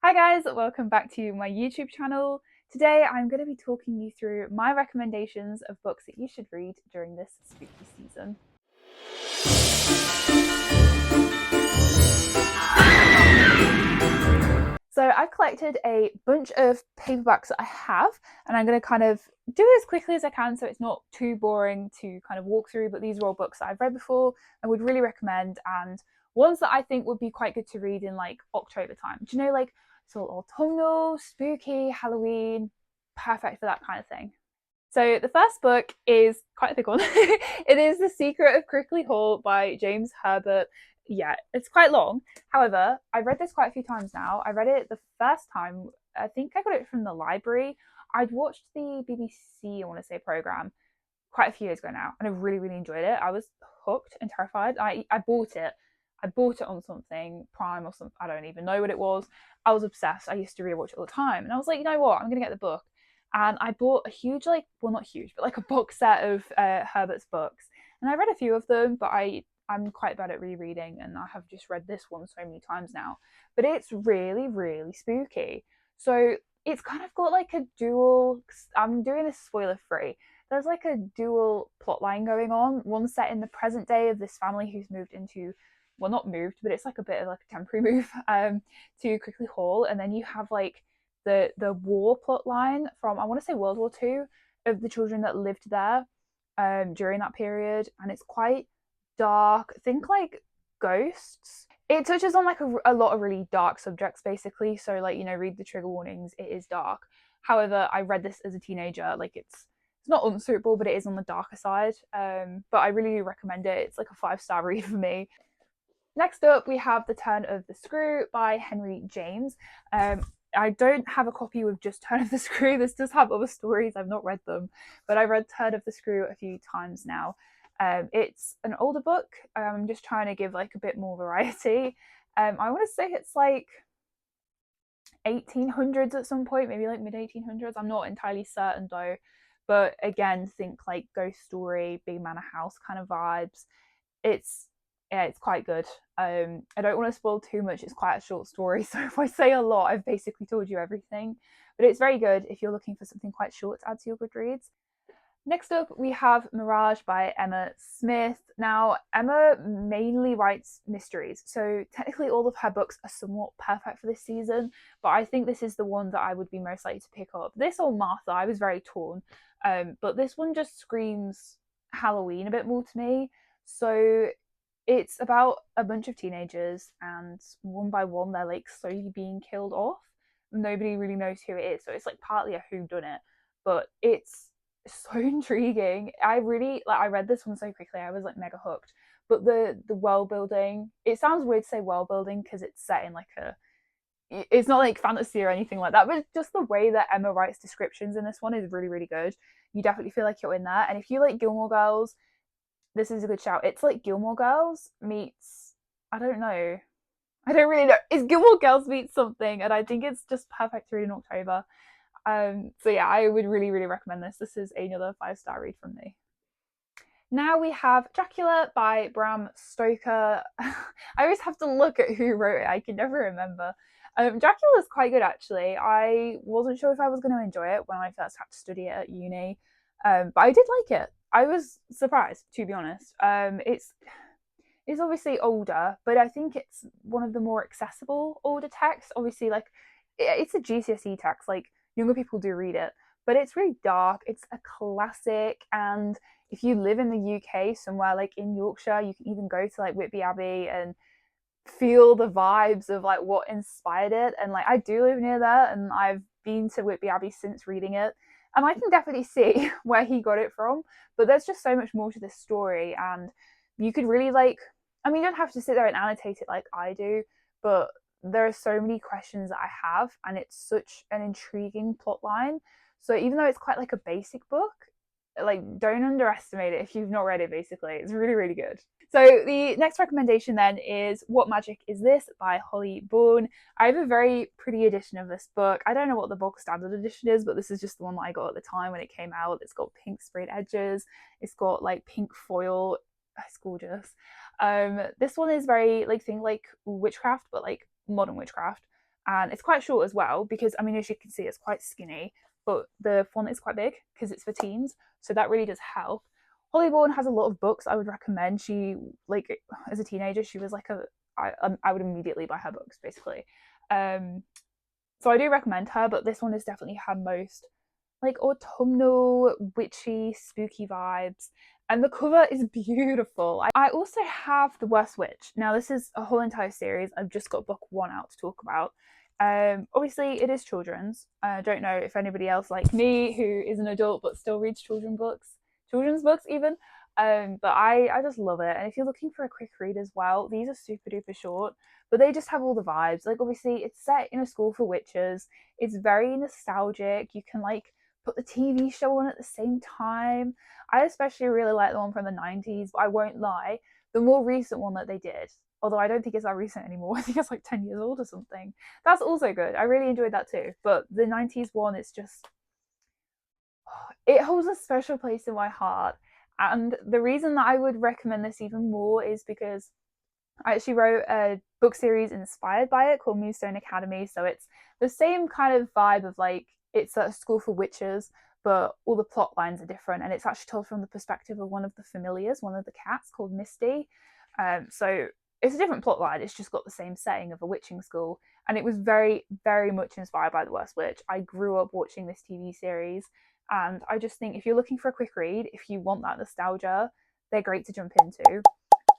Hi guys, welcome back to my YouTube channel. Today I'm going to be talking you through my recommendations of books that you should read during this spooky season. So I've collected a bunch of paperbacks that I have, and I'm going to kind of do it as quickly as I can so it's not too boring to kind of walk through, but these are all books that I've read before and would really recommend, and ones that I think would be quite good to read in like October time. Do you know, like it's all autumnal, spooky, Halloween, perfect for that kind of thing. So the first book is quite a big one. It is The Secret of Crickley Hall by James Herbert. Yeah, it's quite long. However, I've read this quite a few times now. I read it the first time, I think I got it from the library. I'd watched the BBC, I want to say, programme quite a few years ago now, and I really, really enjoyed it. I was hooked and terrified. I bought it. I bought it on something, Prime or something. I don't even know what it was. I was obsessed. I used to rewatch it all the time. And I was like, you know what? I'm going to get the book. And I bought a huge, like, well, not huge, but like a box set of Herbert's books. And I read a few of them, but I'm quite bad at rereading, and I have just read this one so many times now. But it's really, really spooky. So it's kind of got like a dual, I'm doing this spoiler free. There's like a dual plot line going on. One set in the present day of this family who's moved into, well, not moved, but it's like a bit of like a temporary move to Crickley Hall. And then you have like the war plot line from, I want to say, World War II, of the children that lived there during that period. And it's quite dark. Think like ghosts. It touches on like a lot of really dark subjects, basically. So, like, you know, read the trigger warnings. It is dark. However, I read this as a teenager. Like, it's not unsuitable, but it is on the darker side. But I really recommend it. It's like a 5-star read for me. Next up, we have The Turn of the Screw by Henry James. I don't have a copy with just Turn of the Screw. This does have other stories. I've not read them, but I read Turn of the Screw a few times now. It's an older book. I'm just trying to give like a bit more variety. I want to say it's like 1800s at some point, maybe like mid 1800s. I'm not entirely certain though. But again, think like ghost story, big manor house kind of vibes. It's Yeah, it's quite good. I don't want to spoil too much. It's quite a short story, so if I say a lot, I've basically told you everything. But it's very good if you're looking for something quite short to add to your Goodreads. Next up, we have Mirage by Emma Smith. Now, Emma mainly writes mysteries, so technically all of her books are somewhat perfect for this season, but I think this is the one that I would be most likely to pick up. This or Martha, I was very torn, but this one just screams Halloween a bit more to me. So it's about a bunch of teenagers, and one by one, they're like slowly being killed off. Nobody really knows who it is, so it's like partly a whodunit, but it's so intriguing. I read this one so quickly. I was like mega hooked. But the world building, it sounds weird to say world building because it's set in like it's not like fantasy or anything like that, but just the way that Emma writes descriptions in this one is really, really good. You definitely feel like you're in there. And if you like Gilmore Girls, this is a good shout. It's like Gilmore Girls meets, I don't know. I don't really know. It's Gilmore Girls meets something, and I think it's just perfect to read in October. So yeah, I would really, really recommend this. This is another 5-star read from me. Now we have Dracula by Bram Stoker. I always have to look at who wrote it. I can never remember. Dracula is quite good, actually. I wasn't sure if I was going to enjoy it when I first had to study it at uni, but I did like it. I was surprised, to be honest. It's obviously older, but I think it's one of the more accessible older texts. Obviously, like it's a GCSE text, like younger people do read it, but it's really dark. It's a classic, and if you live in the UK somewhere like in Yorkshire, you can even go to like Whitby Abbey and feel the vibes of like what inspired it. And like I do live near there, and I've been to Whitby Abbey since reading it, and I can definitely see where he got it from. But there's just so much more to this story, and you could really like, I mean, you don't have to sit there and annotate it like I do, but there are so many questions that I have, and it's such an intriguing plot line. So even though it's quite like a basic book, like don't underestimate it if you've not read it. Basically, it's really, really good. So the next recommendation then is What Magic Is This by Holly Bourne. I have a very pretty edition of this book. I don't know what the book standard edition is, but this is just the one that I got at the time when it came out. It's got pink sprayed edges. It's got like pink foil. It's gorgeous. This one is very like think like witchcraft, but like modern witchcraft. and it's quite short as well because, I mean, as you can see, it's quite skinny, but the font is quite big because it's for teens, so that really does help. Holly Bourne has a lot of books I would recommend. She, like, as a teenager, she was like I would immediately buy her books, basically. So I do recommend her, but this one is definitely her most like autumnal, witchy, spooky vibes. And the cover is beautiful. I also have The Worst Witch. Now, this is a whole entire series. I've just got book one out to talk about. Obviously, it is children's. I don't know if anybody else like me who is an adult but still reads children's books even. But I just love it. And if you're looking for a quick read as well, these are super duper short, but they just have all the vibes. Like, obviously, it's set in a school for witches. It's very nostalgic. You can like put the TV show on at the same time. I especially really like the one from the 90s, but I won't lie, the more recent one that they did, although I don't think it's that recent anymore, I think it's like 10 years old or something, that's also good. I really enjoyed that too. But the 90s one, it's just, it holds a special place in my heart. And the reason that I would recommend this even more is because I actually wrote a book series inspired by it called Moonstone Academy. So it's the same kind of vibe of like, it's a school for witches, but all the plot lines are different. And it's actually told from the perspective of one of the familiars, one of the cats called Misty. So it's a different plot line. It's just got the same setting of a witching school. And it was very, very much inspired by The Worst Witch. I grew up watching this TV series. And I just think if you're looking for a quick read, if you want that nostalgia, they're great to jump into.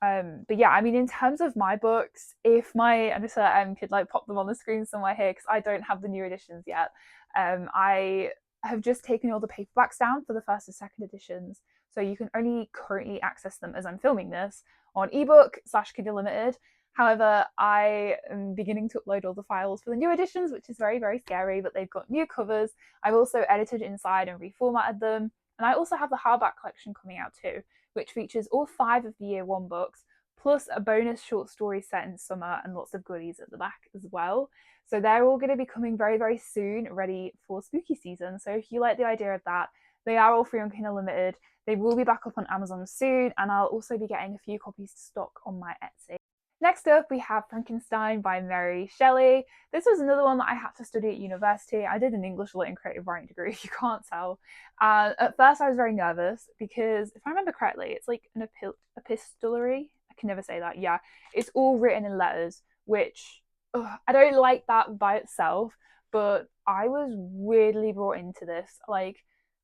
But yeah, I mean, in terms of my books, if my editor could like pop them on the screen somewhere here, because I don't have the new editions yet. I have just taken all the paperbacks down for the first and second editions, so you can only currently access them as I'm filming this on ebook / Kindle Limited. However, I am beginning to upload all the files for the new editions, which is very, very scary, but they've got new covers. I've also edited inside and reformatted them. And I also have the hardback collection coming out too, which features all 5 of the year 1 books, plus a bonus short story set in summer and lots of goodies at the back as well. So they're all going to be coming very, very soon, ready for spooky season. So if you like the idea of that, they are all free on Kindle Limited. They will be back up on Amazon soon, and I'll also be getting a few copies to stock on my Etsy. Next up, we have Frankenstein by Mary Shelley. This was another one that I had to study at university. I did an English Lit and Creative Writing degree, if you can't tell. At first, I was very nervous because, if I remember correctly, it's like an epistolary. I can never say that. Yeah, it's all written in letters, which I don't like that by itself, but I was weirdly brought into this. Like,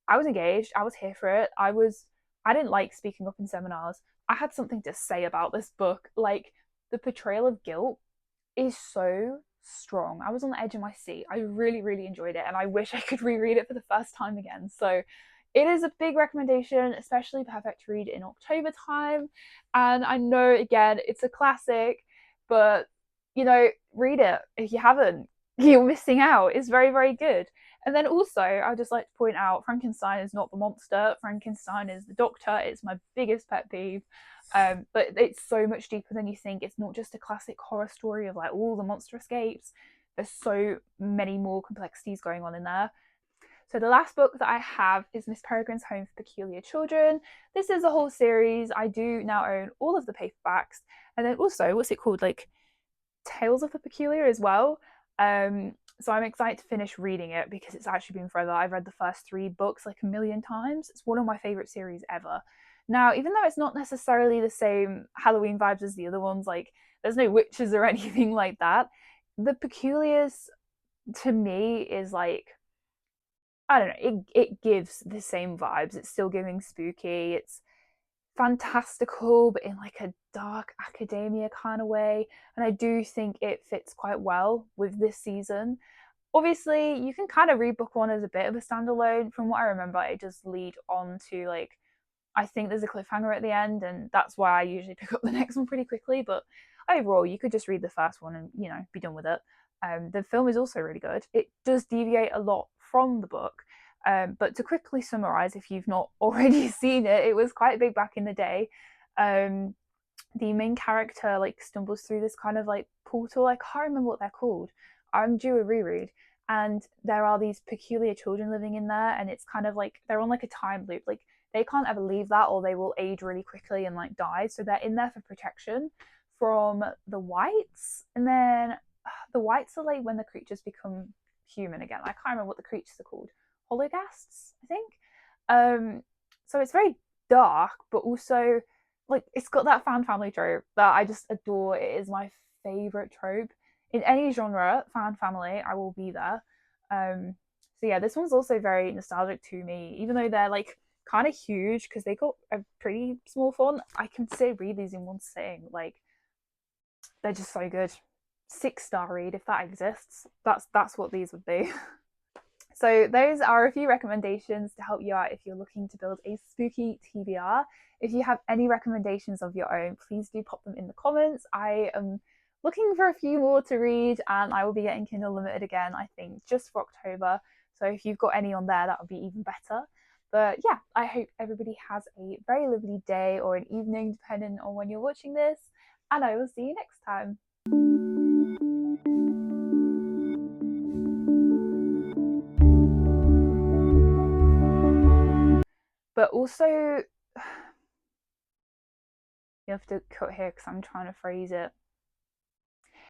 I was engaged. I was here for it. I didn't like speaking up in seminars. I had something to say about this book. Like, the portrayal of guilt is so strong. I was on the edge of my seat. I really, really enjoyed it, and I wish I could reread it for the first time again. So it is a big recommendation, especially perfect to read in October time. And I know, again, it's a classic, but, you know, read it if you haven't. You're missing out. It's very, very good. And then also, I'd just like to point out, Frankenstein is not the monster. Frankenstein is the doctor. It's my biggest pet peeve. But it's so much deeper than you think. It's not just a classic horror story of like, oh, the monster escapes. There's so many more complexities going on in there. So the last book that I have is Miss Peregrine's Home for Peculiar Children. This is a whole series. I do now own all of the paperbacks. And then also, what's it called? Like Tales of the Peculiar as well. So I'm excited to finish reading it because it's actually been forever. I've read the first 3 books like a million times. It's one of my favorite series ever. Now, even though it's not necessarily the same Halloween vibes as the other ones, like there's no witches or anything like that, the Peculiars to me is like, I don't know, it gives the same vibes. It's still giving spooky. It's fantastical, but in like a dark academia kind of way. And I do think it fits quite well with this season. Obviously, you can kind of read book 1 as a bit of a standalone. From what I remember, it does lead on to like, I think there's a cliffhanger at the end, and that's why I usually pick up the next one pretty quickly. But overall, you could just read the first one and, you know, be done with it. The film is also really good. It does deviate a lot from the book. But to quickly summarize, if you've not already seen it, it was quite big back in the day. The main character like stumbles through this kind of like portal. I can't remember what they're called. I'm due a reread. And there are these peculiar children living in there, and it's kind of like they're on like a time loop. Like, they can't ever leave that, or they will age really quickly and like die. So they're in there for protection from the whites. And then the whites are like when the creatures become human again. I can't remember what the creatures are called. Hologasts, I think. So it's very dark, but also like it's got that fan family trope that I just adore. It is my favorite trope in any genre. Fan family, I will be there. So yeah, this one's also very nostalgic to me, even though they're like kind of huge because they got a pretty small font. I can still read these in one sitting. Like they're just so good. 6-star read if that exists. That's what these would be. So those are a few recommendations to help you out if you're looking to build a spooky TBR. If you have any recommendations of your own, please do pop them in the comments. I am looking for a few more to read, and I will be getting Kindle Limited again, I think, just for October. So if you've got any on there, that would be even better. But yeah, I hope everybody has a very lovely day or an evening, depending on when you're watching this. And I will see you next time. But also, you have to cut here because I'm trying to phrase it.